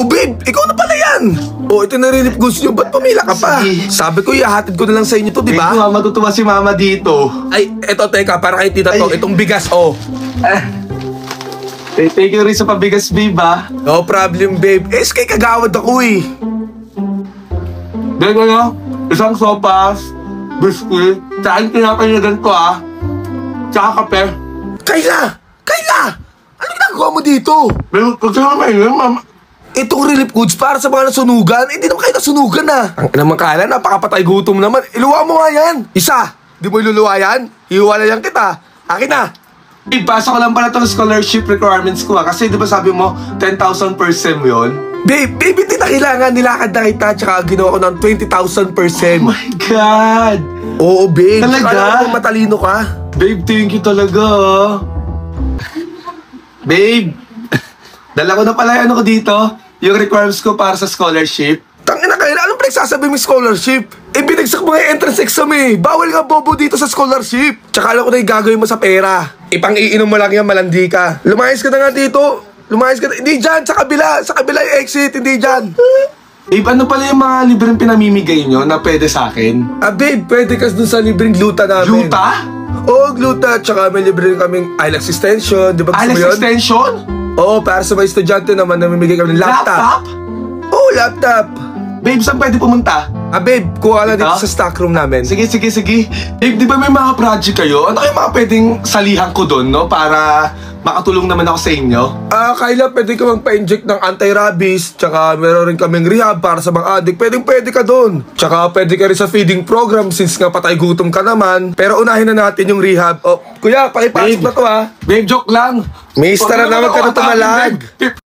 Oh babe, ikaw na pala yan. Oh, ito na-relief goods nyo. Ba't pumila ka pa? Sige. Sabi ko, ihahatid ko na lang sa inyo to, di ba? Babe, matutuwa si mama dito. Ay, eto, teka, para kay tita to. Ay. Itong bigas, oh. Thank you rin sa pabigas, babe, ha? No problem, babe. Kay kagawad ako eh. Babe, isang sopas, biscuit, saan pinapanilagan ko, ha? Tsaka kape. Kayla! Ano ginagawa mo dito? Babe, kung saan naman yun, mama? Itong relief goods para sa mga nasunugan. Hindi naman kayo nasunugan ah. Ang naman kala, napakapatay gutom naman. Iluwa mo nga yan. Isa, di mo iluluwa yan? Hiwala yan kita. Akin na. Ipasa ko lang pala itong scholarship requirements ko, ha? Kasi di ba sabi mo, 10,000 per sem yun? Babe, hindi na kailangan. Nilakad na kita. Tsaka ginawa ko ng 20,000%. Oh my God! Oo, babe. Talaga? Tsaka alam mo, matalino ka. Babe, thank you talaga, ha? Babe, dala ko na pala ano ko dito, yung requirements ko para sa scholarship. Tangina kayo, anong pinagsasabi mo scholarship? Binagsak mo nga entrance exam eh. Bawal nga bobo dito sa scholarship. Tsaka alam ko na yung gagawin mo sa pera. Ipang-iinom mo lang yan, malandi ka. Lumayas ka na nga dito. Lumayas ka na. Hindi dyan, sa kabila. Sa kabila yung exit, hindi dyan. Babe, ano pala yung mga libreng pinamimigay nyo na pwede sa akin? Babe, pwede ka dun sa libreng gluta namin. Gluta? Oo, gluta. Tsaka may libre rin kaming IELTS extension. Di ba gusto mo Alex yun? extension? Oo, para sa mga estudyante naman, namimigay kami ng laptop. Oo, laptop. Babe, saan pwede pumunta? Babe, kuha lang dito Ito? sa stock room namin. Sige. Babe, di ba may mga project kayo? Ano kayo mga pwedeng salihan ko doon, no? Para makatulong naman ako sa inyo? Kayla, pwede ka magpa-inject ng anti-rabies. Tsaka meron rin kaming rehab para sa mga addict. Pwede ka doon. Tsaka pwede ka rin sa feeding program since nga patay gutom ka naman. Pero unahin na natin yung rehab. Oh, kuya, pakipasok na to ha. Babe, joke lang. Mister, Huwag na naman ka na ako tumalag. atake, babe.